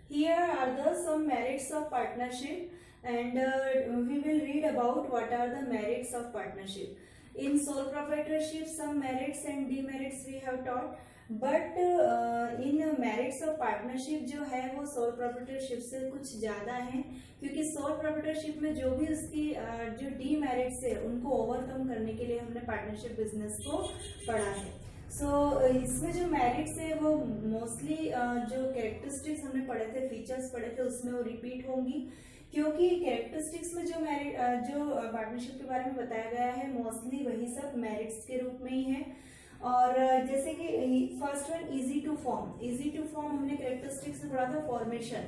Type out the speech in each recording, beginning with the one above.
Here are the some merits of partnership, and we will read about what are the merits of partnership. In sole proprietorship, some merits and demerits we have taught, but in merits of partnership जो है वो sole proprietorship से कुछ ज़्यादा है, क्योंकि soul proprietorship में जो भी उसकी जो डीमेरिट्स है उनको ओवरकम करने के लिए हमने पार्टनरशिप बिजनेस को पढ़ा है. इसमें जो मेरिट्स है वो मोस्टली जो कैरेक्टरिस्टिक्स हमने पढ़े थे, फीचर्स पढ़े थे, उसमें वो रिपीट होंगी, क्योंकि कैरेक्टरिस्टिक्स में जो जो पार्टनरशिप के बारे में बताया गया है मोस्टली वही सब मेरिट्स के रूप में ही है. और जैसे कि first one easy to form हमने कैरेक्टरिस्टिक्स में पढ़ा था. Formation,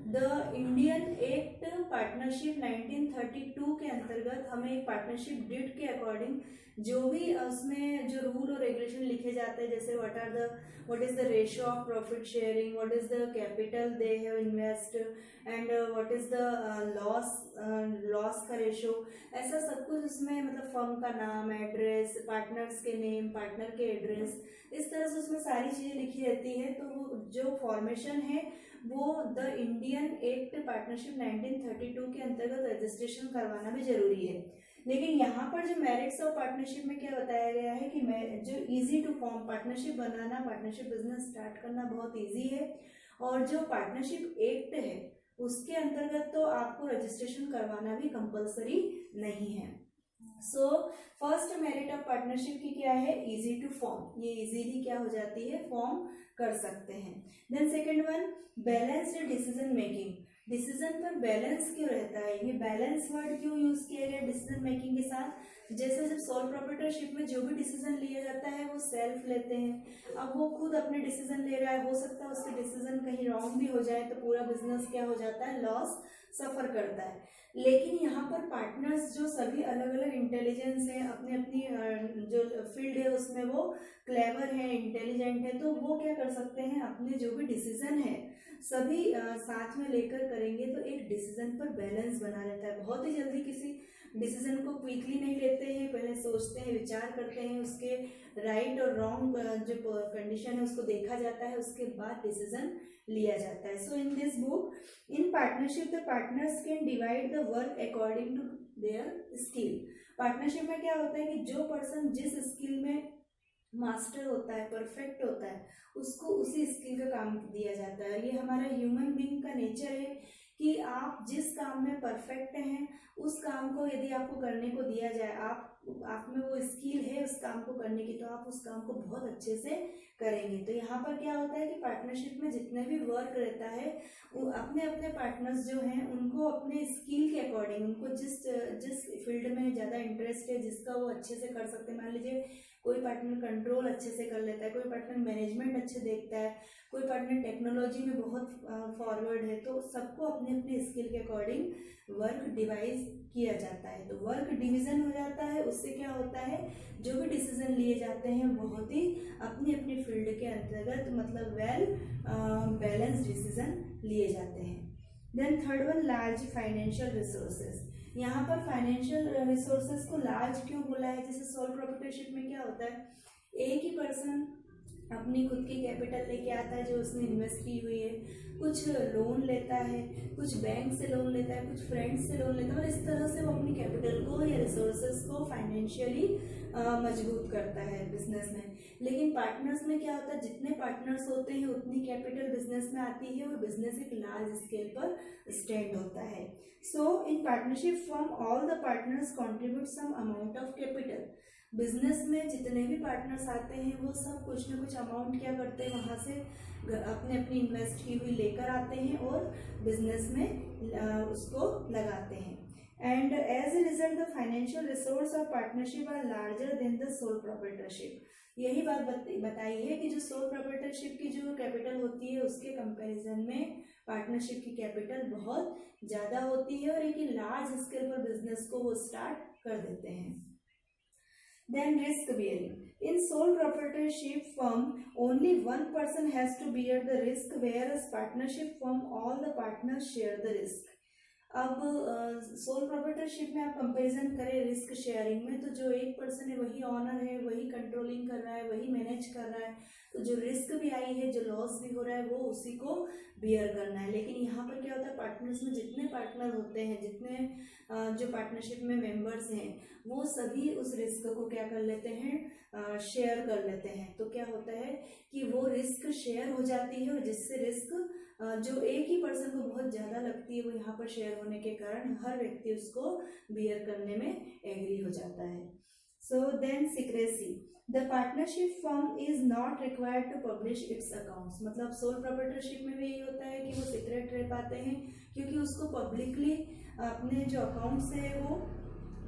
the Indian act partnership 1932 के अंतर्गत हमें एक पार्टनरशिप डिड के अकॉर्डिंग जो भी उसमें जो रूल और रेगुलेशन लिखे जाते हैं, जैसे what is the ratio of profit sharing, what is the capital they have invest, and what is the loss का रेशियो, ऐसा सब कुछ उसमें, मतलब फर्म का नाम, एड्रेस, पार्टनर्स के नेम, पार्टनर के एड्रेस, इस तरह से उसमें सारी चीजें लिखी रहती है. तो जो फॉर्मेशन है वो द इंडियन एक्ट पार्टनरशिप 1932 के अंतर्गत रजिस्ट्रेशन करवाना भी जरूरी है. लेकिन यहाँ पर जो मेरिट्स ऑफ पार्टनरशिप में क्या बताया गया है कि जो इजी टू फॉर्म पार्टनरशिप बनाना, पार्टनरशिप बिजनेस स्टार्ट करना बहुत इजी है, और जो पार्टनरशिप एक्ट है उसके अंतर्गत तो आपको रजिस्ट्रेशन करवाना भी कंपलसरी नहीं है. So first merit of partnership की क्या है? Easy to form. ये इजीली क्या हो जाती है? फॉर्म कर सकते हैं. Then second one, balanced decision making. Decision पर बैलेंस क्यों रहता है? ये बैलेंस वर्ड क्यों यूज किया गया डिसीजन मेकिंग के साथ? जैसे जब सोल प्रोप्राइटरशिप में जो भी डिसीजन लिया जाता है वो सेल्फ लेते हैं. अब वो खुद अपने डिसीजन ले रहा है, हो सकता है उसके डिसीजन कहीं रॉन्ग भी हो जाए तो पूरा बिजनेस क्या हो जाता है? लॉस सफर करता है. लेकिन यहाँ पर पार्टनर्स जो सभी अलग अलग इंटेलिजेंस है, अपनी अपनी जो फील्ड है उसमें वो क्लेवर है, इंटेलिजेंट है, तो वो क्या कर सकते हैं? अपने जो भी डिसीजन है सभी साथ में लेकर करेंगे तो एक डिसीजन पर बैलेंस बना रहता है. बहुत ही जल्दी किसी डिसीजन को क्विकली नहीं लेते हैं, पहले सोचते हैं, विचार करते हैं, उसके राइट और रॉन्ग जो कंडीशन है उसको देखा जाता है, उसके बाद डिसीजन लिया जाता है. So in this book, in partnership the partners can divide the work according to their skill. Partnership में क्या होता है कि जो पर्सन जिस स्किल में मास्टर होता है, परफेक्ट होता है, उसको उसी स्किल का काम दिया जाता है. ये हमारा ह्यूमन बीइंग का नेचर है कि आप जिस काम में परफेक्ट हैं उस काम को यदि आपको करने को दिया जाए, आप में वो स्किल है उस काम को करने की, तो आप उस काम को बहुत अच्छे से करेंगे. तो यहाँ पर क्या होता है कि पार्टनरशिप में जितने भी वर्क रहता है वो अपने अपने पार्टनर्स जो हैं उनको अपने स्किल के अकॉर्डिंग, उनको जिस फील्ड में ज़्यादा इंटरेस्ट है, जिसका वो अच्छे से कर सकते हैं. मान लीजिए कोई पार्टनर कंट्रोल अच्छे से कर लेता है, कोई पार्टनर मैनेजमेंट अच्छे देखता है, कोई पार्टनर टेक्नोलॉजी में बहुत फॉरवर्ड है, तो सबको अपने अपने स्किल के अकॉर्डिंग वर्क डिवाइज किया जाता है. तो वर्क डिवीजन हो जाता है. उससे क्या होता है? जो भी डिसीजन लिए जाते हैं बहुत ही अपनी अपनी फील्ड के अंतर्गत, मतलब वेल बैलेंस डिसीजन लिए जाते हैं. Then third one, large financial resources. यहाँ पर फाइनेंशियल रिसोर्सेज को लार्ज क्यों बोला है? जैसे सोल प्रोप्राइटरशिप में क्या होता है, एक ही पर्सन अपनी खुद की कैपिटल लेके आता है जो उसने इन्वेस्ट की हुई है, कुछ लोन लेता है, कुछ बैंक से लोन लेता है, कुछ फ्रेंड्स से लोन लेता है, और इस तरह से वो अपनी कैपिटल को या रिसोर्सेज को फाइनेंशियली मजबूत करता है बिजनेस में. लेकिन पार्टनर्स में क्या होता है? जितने पार्टनर्स होते हैं उतनी कैपिटल बिजनेस में आती है और बिजनेस एक लार्ज स्केल पर स्टैंड होता है. So in partnership firm all the partners contribute some amount of capital. Business में जितने भी पार्टनर्स आते हैं वो सब कुछ ना कुछ अमाउंट क्या करते हैं, वहाँ से अपने अपनी इन्वेस्ट की हुई लेकर आते हैं और बिजनेस में उसको लगाते हैं. And as a result the financial resource of partnership are larger than the sole proprietorship. यही बात बताई है कि जो सोल प्रोप्राइटरशिप की जो कैपिटल होती है उसके कंपैरिजन में पार्टनरशिप की कैपिटल बहुत ज़्यादा होती है और एक लार्ज स्केल पर बिजनेस को वो स्टार्ट कर देते हैं. Then risk bearing. In sole proprietorship firm, only one person has to bear the risk, whereas partnership firm all the partners share the risk. अब सोल प्रोप्राइटरशिप में आप कंपैरिजन करें रिस्क शेयरिंग में, तो जो एक पर्सन है वही ऑनर है, वही कंट्रोलिंग कर रहा है, वही मैनेज कर रहा है, तो जो रिस्क भी आई है, जो लॉस भी हो रहा है, वो उसी को बियर करना है। लेकिन यहाँ पर क्या होता है, पार्टनर्स में जितने पार्टनर होते हैं, जितने जो पार्टनरशिप में मेंबर्स हैं, वो सभी उस रिस्क को क्या कर लेते हैं, शेयर कर लेते हैं। तो क्या होता है कि वो रिस्क शेयर हो जाती है, और जिससे रिस्क जो एक ही पर्सन को बहुत ज़्यादा लगती है, वो यहाँ पर शेयर होने के कारण हर व्यक्ति उसको बियर करने में एग्री हो जाता है। So then secrecy, the partnership firm is not required to publish its accounts. मतलब सोल प्रोप्राइटरशिप में भी यही होता है कि वो सीक्रेट रह पाते हैं, क्योंकि उसको पब्लिकली अपने जो अकाउंट्स है वो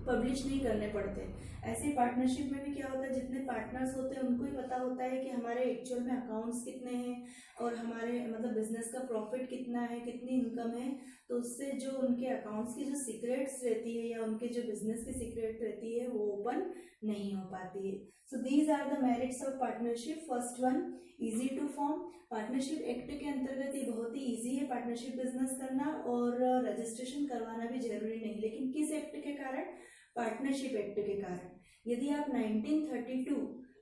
पब्लिश नहीं करने पड़ते। ऐसे पार्टनरशिप में भी क्या होता है, जितने पार्टनर्स होते हैं उनको ही पता होता है कि हमारे एक्चुअल में अकाउंट्स कितने हैं, और हमारे मतलब बिजनेस का प्रॉफिट कितना है, कितनी इनकम है। तो उससे जो उनके अकाउंट्स की जो सीक्रेट्स रहती है, या उनके जो बिजनेस की सीक्रेट रहती है, वो ओपन नहीं हो पाती है। So these are the merits of partnership. First one, easy to form. Partnership act के अंतर्गत ये बहुत ही इजी है पार्टनरशिप बिजनेस करना, और रजिस्ट्रेशन करवाना भी जरूरी नहीं। लेकिन किस एक्ट के कारण? पार्टनरशिप एक्ट के कारण। यदि आप 1932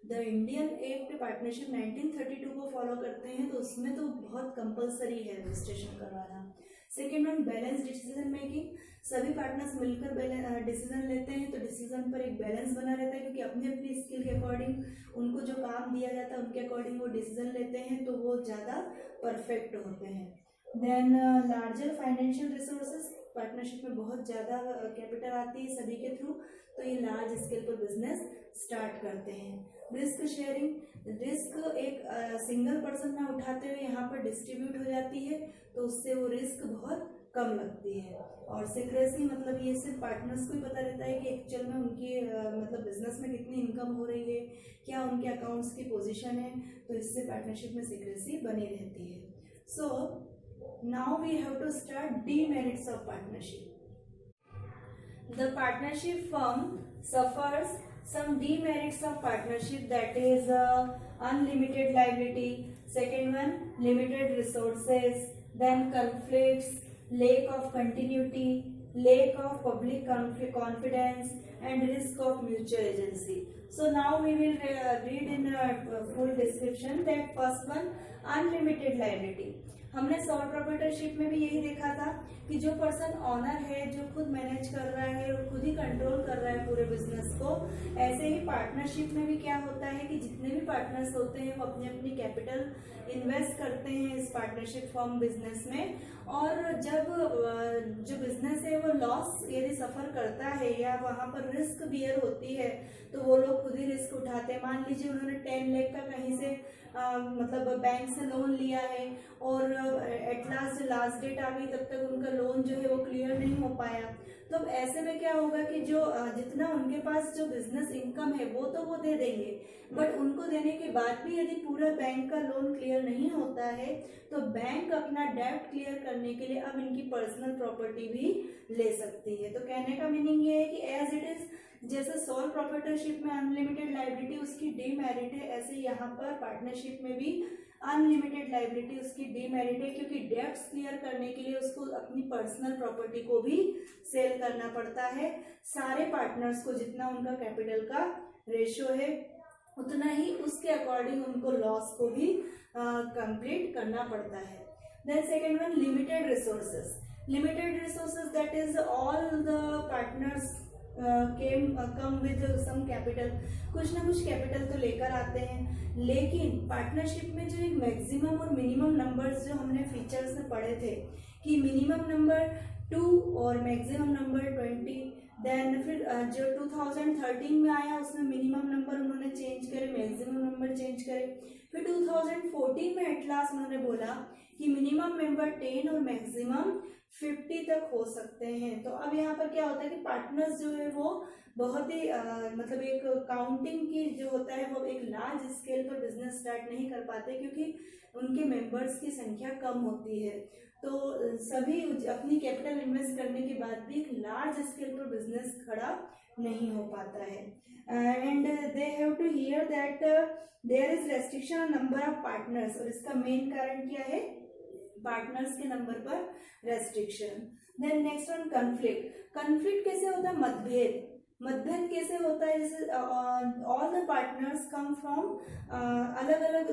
द इंडियन एक्ट पार्टनरशिप 1932 को फॉलो करते हैं, तो उसमें तो बहुत कंपलसरी है रजिस्ट्रेशन करवाना। Second one, balance decision making. सभी पार्टनर्स मिलकर डिसीजन लेते हैं, तो डिसीजन पर एक बैलेंस बना रहता है, क्योंकि अपनी अपनी स्किल के अकॉर्डिंग उनको जो काम दिया जाता है उनके अकॉर्डिंग वो डिसीजन लेते हैं, तो वो ज़्यादा परफेक्ट होते हैं। Then larger financial resources. Partnership में बहुत ज़्यादा कैपिटल आती है सभी के थ्रू, तो ये लार्ज स्केल पर बिजनेस स्टार्ट करते हैं। रिस्क शेयरिंग, रिस्क एक सिंगल पर्सन ना उठाते हुए यहाँ पर डिस्ट्रीब्यूट हो जाती है, तो उससे वो रिस्क बहुत कम लगती है। और सीक्रेसी, मतलब ये सिर्फ पार्टनर्स को ही पता रहता है कि एक्चुअल में उनकी मतलब बिजनेस में कितनी इनकम हो रही है, क्या उनके अकाउंट्स की पोजीशन है, तो इससे पार्टनरशिप में सीक्रेसी बनी रहती है। सो now we have to start demerits of partnership. The partnership firm suffers some demerits of partnership, that is unlimited liability. Second one, limited resources, then conflicts, lack of continuity, lack of public confidence, and risk of mutual agency. So now we will read in full description. That first one, unlimited liability. हमने soul proprietorship में भी यही देखा था कि जो person honour है, जो खुद मैनेज कर रहा है और खुद ही कंट्रोल कर रहा है पूरे बिजनेस को, ऐसे ही पार्टनरशिप में भी क्या होता है कि जितने भी पार्टनर्स होते हैं वो अपनी अपनी कैपिटल इन्वेस्ट करते हैं इस पार्टनरशिप फॉर्म बिजनेस में, और जब जो बिजनेस है वो लॉस यदि सफर करता है या वहां पर रिस्क बियर होती है, तो वो लोग खुद ही रिस्क उठाते हैं। मान लीजिए उन्होंने 10 लाख का कहीं से मतलब बैंक से लोन लिया है, और एट लास्ट डेट आ गई, तब तक उनका लोन जो है वो क्लियर नहीं हो पाया। तो अब ऐसे में क्या होगा कि जो जितना उनके पास जो बिजनेस इनकम है वो तो वो दे देंगे, बट उनको देने के बाद भी यदि पूरा बैंक का लोन क्लियर नहीं होता है, तो बैंक अपना डेब्ट क्लियर करने के लिए अब इनकी पर्सनल प्रॉपर्टी भी ले सकती है। तो कहने का मीनिंग ये है कि एज इट इज, जैसे सोल प्रोप्राइटरशिप में अनलिमिटेड लायबिलिटी उसकी डीमेरिट है, ऐसे यहाँ पर पार्टनरशिप में भी अनलिमिटेड लायबिलिटी उसकी डीमेरिट है, क्योंकि डेब्ट्स क्लियर करने के लिए उसको अपनी पर्सनल प्रॉपर्टी को भी सेल करना पड़ता है। सारे पार्टनर्स को जितना उनका कैपिटल का रेशियो है उतना ही उसके अकॉर्डिंग उनको लॉस को भी कंप्लीट करना पड़ता है। Then second one, limited resources. Limited resources, that is all the partners come with some capital. कुछ ना कुछ कैपिटल तो लेकर आते हैं, लेकिन पार्टनरशिप में जो एक मैक्सिमम और मिनिमम नंबर्स जो हमने फीचर्स में पढ़े थे कि मिनिमम नंबर 2 और मैक्सिमम नंबर 20, देन फिर जो 2013 में आया उसमें मिनिमम नंबर उन्होंने चेंज करे, मैक्सिमम नंबर चेंज करे। फिर 2014 में एट लास्ट उन्होंने बोला कि मिनिमम मेंबर 10 और मैक्सिमम 50 तक हो सकते हैं। तो अब यहाँ पर क्या होता है कि पार्टनर्स जो है वो बहुत ही मतलब एक काउंटिंग की जो होता है वो एक लार्ज स्केल पर बिजनेस स्टार्ट नहीं कर पाते, क्योंकि उनके मेंबर्स की संख्या कम होती है। तो सभी अपनी कैपिटल इन्वेस्ट करने के बाद भी एक लार्ज स्केल पर बिजनेस खड़ा नहीं हो पाता है। And they have to hear that there is restriction on number of partners. और इसका मेन कारण क्या है? पार्टनर्स के नंबर पर restriction. Then next one conflict. Conflict कैसे होता है? मतभेद। मतभेद कैसे होता है? जैसे all the partners come from अलग अलग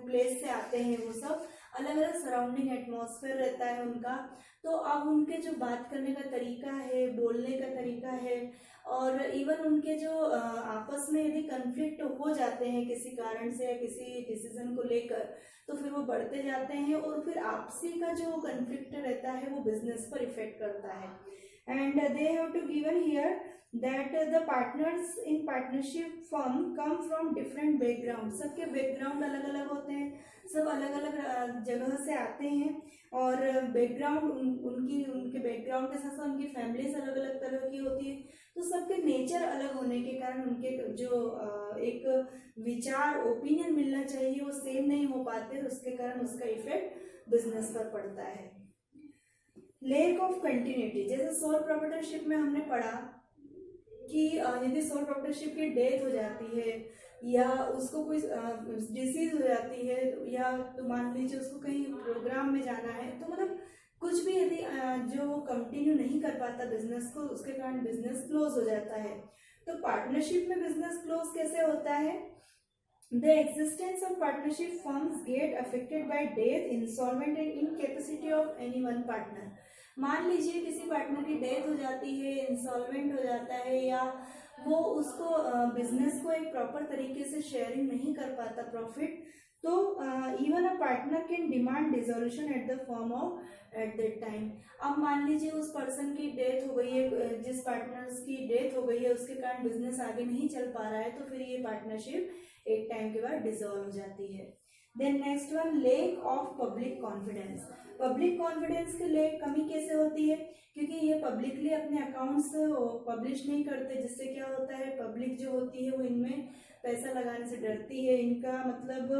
प्लेस से आते हैं, वो सब अलग अलग सराउंडिंग एटमॉस्फेयर रहता है उनका, तो अब उनके जो बात करने का तरीका है, बोलने का तरीका है, और इवन उनके जो आपस में यदि कन्फ्लिक्ट हो जाते हैं किसी कारण से या किसी डिसीजन को लेकर, तो फिर वो बढ़ते जाते हैं और फिर आपसी का जो कन्फ्लिक्ट रहता है वो बिजनेस पर इफेक्ट करता है। And they have to given here that the partners in partnership firm come from different background। सबके बैकग्राउंड अलग अलग होते हैं, सब अलग अलग जगह से आते हैं, और बैकग्राउंड उनके बैकग्राउंड के साथ साथ उनकी फैमिलीज अलग अलग तरह की होती है, तो सबके नेचर अलग होने के कारण उनके जो एक विचार ओपिनियन मिलना चाहिए वो सेम नहीं हो पाते, उसके कारण उसका इफेक्ट बिजनेस पर पड़ता है। Lake of continuity. जैसे सोल प्रोप्राइटरशिप में हमने पढ़ा कि यदि सोल प्रोप्राइटरशिप की डेथ हो जाती है या उसको कोई डिसीज हो जाती है, या तो मान लीजिए उसको कहीं प्रोग्राम में जाना है, तो मतलब कुछ भी यदि जो कंटिन्यू नहीं कर पाता बिजनेस को, उसके कारण बिजनेस क्लोज हो जाता है। तो पार्टनरशिप में बिजनेस क्लोज कैसे होता है? The existence of partnership firms get affected by death, insolvent and incapacity of any one partner। मान लीजिए किसी पार्टनर की डेथ हो जाती है, इंसॉल्वेंट हो जाता है, या वो उसको बिजनेस को एक प्रॉपर तरीके से शेयरिंग नहीं कर पाता प्रॉफिट, तो even a partner can demand dissolution at the form of at that time. अब मान लीजिए उस पर्सन की डेथ हो गई है, जिस पार्टनर्स की डेथ हो गई है उसके कारण बिजनेस आगे नहीं चल पा रहा है, तो फिर ये पार्टनरशिप एक टाइम के बाद डिसॉल्व हो जाती है। Then next one lack of public confidence. Public confidence की लेक कमी कैसे होती है? क्योंकि ये पब्लिकली अपने अकाउंट्स पब्लिश नहीं करते, जिससे क्या होता है पब्लिक जो होती है वो इनमें पैसा लगाने से डरती है। इनका मतलब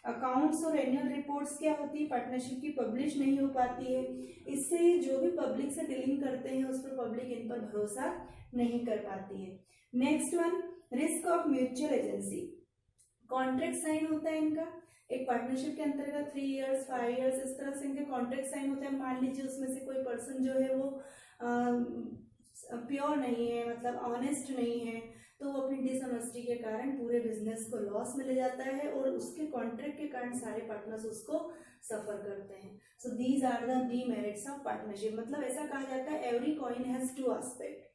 अकाउंट्स और एनुअल रिपोर्ट्स क्या होती है पार्टनरशिप की पब्लिश नहीं हो पाती है, इससे जो भी पब्लिक से डीलिंग करते हैं उस पर पब्लिक इन पर भरोसा नहीं कर पाती है। Next one risk of mutual agency. Contract sign होता है इनका एक पार्टनरशिप के अंतर्गत 3 इयर्स 5 इयर्स इस तरह से इनके कॉन्ट्रैक्ट साइन होते हैं। मान लीजिए उसमें से कोई पर्सन जो है वो प्योर नहीं है, मतलब ऑनेस्ट नहीं है, तो वो अपनी डिसऑनेस्टी के कारण पूरे बिजनेस को लॉस में ले जाता है और उसके कॉन्ट्रैक्ट के कारण सारे पार्टनर्स उसको सफर करते हैं। So these are the demerits of partnership. मतलब ऐसा कहा जाता है एवरी कॉइन हैज 2 एस्पेक्ट,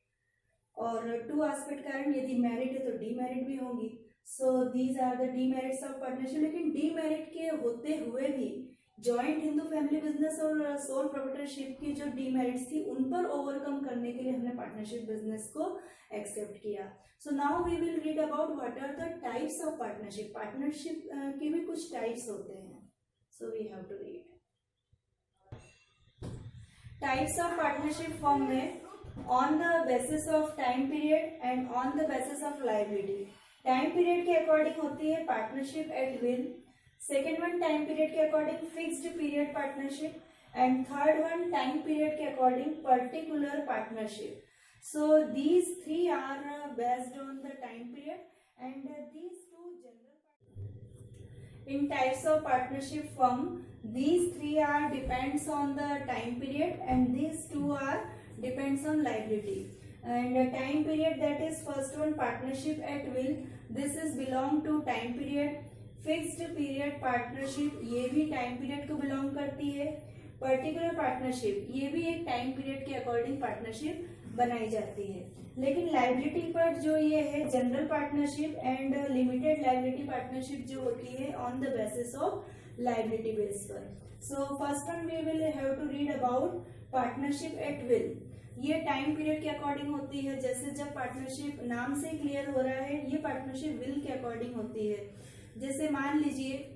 और 2 एस्पेक्ट कारण यदि मेरिट है तो डीमेरिट भी होंगी। So these are the demerits of partnership. लेकिन डीमेरिट के होते हुए भी जॉइंट हिंदू फैमिली बिजनेस और सोल प्रोप्राइटरशिप की जो डीमेरिट्स थी उन पर ओवरकम करने के लिए हमने पार्टनरशिप बिजनेस को एक्सेप्ट किया। So now we will read about what are the types of partnership. Partnership के भी कुछ टाइप्स होते हैं, so we have to read types of partnership form में on the basis of time period and on the basis of liability. Time period के according होती है partnership at will, second one time period के according fixed period partnership, and third one time period के according particular partnership. So these 3 are based on the time period and these 2 general in types of partnership firm. These 3 are depends on the time period and these 2 are depends on liability. And time period, that is first one partnership at will, this is belong to time period. Fixed period partnership ये भी time period को belong करती है. Particular partnership ये भी एक time period के according partnership बनाई जाती है. लेकिन लाइबिलिटी पर जो ये है general partnership and limited liability partnership जो होती है on the basis of liability base पर. So first one we will have to read about partnership at will. ये टाइम पीरियड के अकॉर्डिंग होती है. जैसे जब पार्टनरशिप नाम से क्लियर हो रहा है, ये पार्टनरशिप विल के अकॉर्डिंग होती है. जैसे मान लीजिए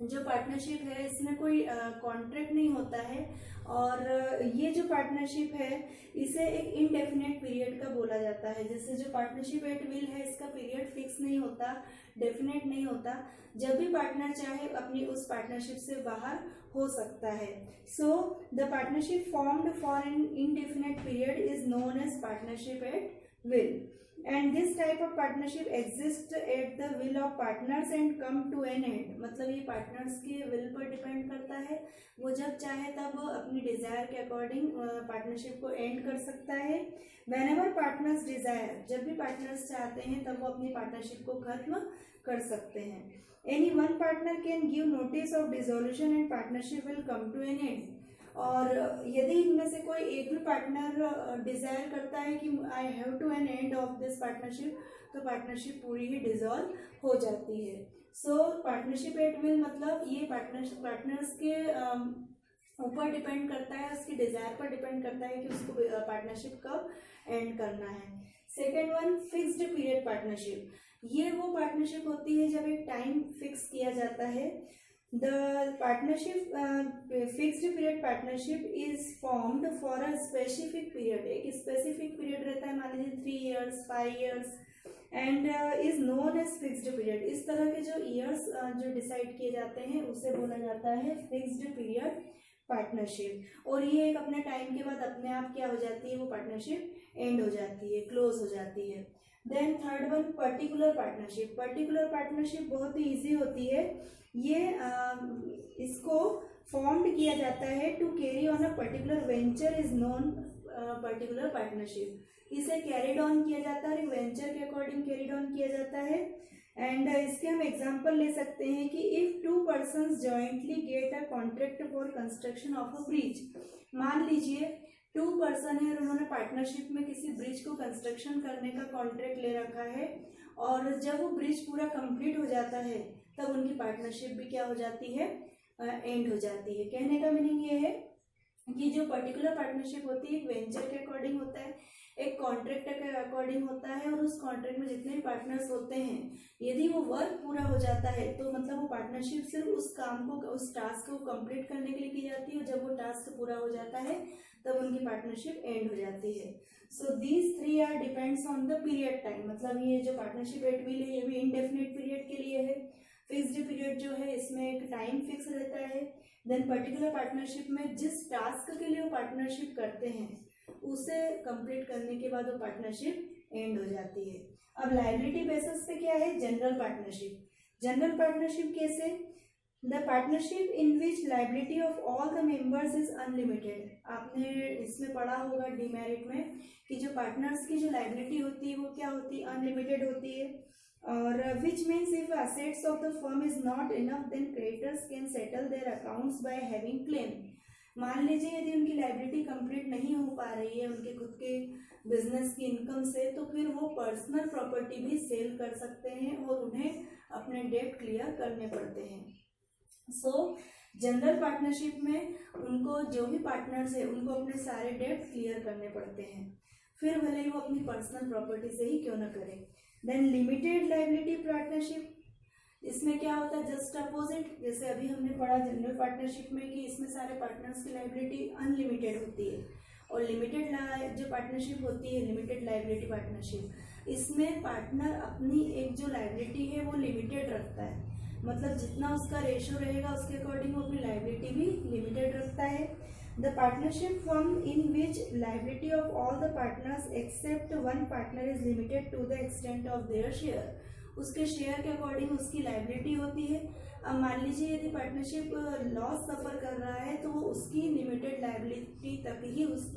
जो पार्टनरशिप है इसमें कोई कॉन्ट्रैक्ट नहीं होता है और ये जो पार्टनरशिप है इसे एक इनडेफिनेट पीरियड का बोला जाता है. जैसे जो पार्टनरशिप एट विल है इसका पीरियड फिक्स नहीं होता, डेफिनेट नहीं होता. जब भी पार्टनर चाहे अपनी उस पार्टनरशिप से बाहर हो सकता है. So the partnership formed for an indefinite period is known as partnership at will. And this type of partnership exist at the will of partners and come to an end, मतलब ये partners के will पर depend करता है, वो जब चाहे तब अपनी डिजायर के अकॉर्डिंग पार्टनरशिप को एंड कर सकता है। व्हेनेवर पार्टनर्स डिजायर, जब भी पार्टनर्स चाहते हैं तब वो अपनी पार्टनरशिप को खत्म कर सकते हैं। Any one partner can give notice of dissolution and partnership will come to an end, और यदि इनमें से कोई एक भी पार्टनर डिजायर करता है कि I have to an end of this partnership, तो पार्टनरशिप पूरी ही डिसॉल्व हो जाती है। सो पार्टनरशिप एट विल मतलब ये पार्टनर्स के ऊपर डिपेंड करता है, उसकी डिजायर पर डिपेंड करता है कि उसको पार्टनरशिप कब एंड करना है। Second one, fixed period partnership, ये वो पार्टनरशिप होती है जब एक टाइम फिक्स किया जाता है। The partnership fixed period partnership is formed for a specific period, एक specific period रहता है, मान लीजिए 3 years 5 years and is known as fixed period। इस तरह के जो years जो डिसाइड किए जाते हैं उसे बोला जाता है fixed period पार्टनरशिप, और ये एक अपने टाइम के बाद अपने आप क्या हो जाती है, वो पार्टनरशिप एंड हो जाती है, क्लोज हो जाती है। Then third one, particular partnership. Particular partnership बहुत ही ईजी होती है, ये इसको फॉर्म्ड किया जाता है to carry on a particular venture is known particular partnership. इसे कैरिड ऑन किया जाता है, वेंचर के अकॉर्डिंग कैरिड ऑन किया जाता है। एंड इसके हम एग्जांपल ले सकते हैं कि if 2 persons jointly get a contract for construction of a bridge, मान लीजिए 2 person है और उन्होंने पार्टनरशिप में किसी ब्रिज को कंस्ट्रक्शन करने का कॉन्ट्रैक्ट ले रखा है, और जब वो ब्रिज पूरा कंप्लीट हो जाता है तब उनकी पार्टनरशिप भी क्या हो जाती है, एंड हो जाती है। कहने का मीनिंग ये है कि जो पर्टिकुलर पार्टनरशिप होती है एक वेंचर के अकॉर्डिंग होता है, एक कॉन्ट्रैक्ट के अकॉर्डिंग होता है, और उस कॉन्ट्रैक्ट में जितने भी पार्टनर्स होते हैं यदि वो वर्क पूरा हो जाता है तो मतलब वो पार्टनरशिप सिर्फ उस काम को, उस टास्क को कंप्लीट करने के लिए की जाती है, और जब वो टास्क पूरा हो जाता है तब उनकी पार्टनरशिप एंड हो जाती है। So these 3 are depends on the period time, मतलब ये जो पार्टनरशिप एट विल है ये भी इनडेफिनेट पीरियड के लिए है। फिक्स्ड पीरियड जो है इसमें एक टाइम फिक्स रहता है। देन पर्टिकुलर पार्टनरशिप में जिस टास्क के लिए वो पार्टनरशिप करते हैं उसे कंप्लीट करने के बाद वो पार्टनरशिप एंड हो जाती है। अब लायबिलिटी बेसिस पे क्या है, जनरल पार्टनरशिप। जनरल पार्टनरशिप कैसे, the partnership in which liability of all the members is unlimited. आपने इसमें पढ़ा होगा डीमेरिट में कि जो पार्टनर्स की जो लायबिलिटी होती है वो क्या होती है, अनलिमिटेड होती है। और which means if assets of the firm is not enough then creditors can settle their accounts by having claim। मान लीजिए यदि उनकी लायबिलिटी कंप्लीट नहीं हो पा रही है उनके खुद के बिजनेस की इनकम से, तो फिर वो पर्सनल प्रॉपर्टी भी सेल कर सकते हैं और उन्हें अपने डेट क्लियर करने पड़ते हैं। सो जनरल पार्टनरशिप में उनको जो भी पार्टनर्स है उनको अपने सारे डेट क्लियर करने पड़ते हैं, फिर भले ही वो अपनी पर्सनल प्रॉपर्टी से ही क्यों ना करें। देन लिमिटेड लायबिलिटी पार्टनरशिप, इसमें क्या होता है, जस्ट अपोजिट। जैसे अभी हमने पढ़ा जनरल पार्टनरशिप में कि इसमें सारे पार्टनर्स की लायबिलिटी अनलिमिटेड होती है, और लिमिटेड जो पार्टनरशिप होती है लिमिटेड लायबिलिटी पार्टनरशिप, इसमें पार्टनर अपनी एक जो लायबिलिटी है वो लिमिटेड रखता है, मतलब जितना उसका रेशियो रहेगा उसके अकॉर्डिंग वो अपनी लायबिलिटी भी लिमिटेड रखता है। The partnership firm in which liability of all the partners except one partner is limited to the extent of their share, उसके शेयर के अकॉर्डिंग उसकी लायबिलिटी होती है। अब मान लीजिए यदि पार्टनरशिप लॉस सफर कर रहा है तो वो उसकी लिमिटेड लायबिलिटी तक ही उस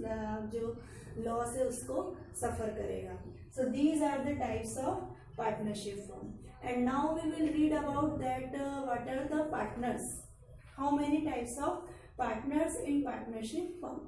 जो लॉस है उसको सफर करेगा। So these are the types of partnership firm, and now we will read about that what are the partners, how many types of partners in partnership firm।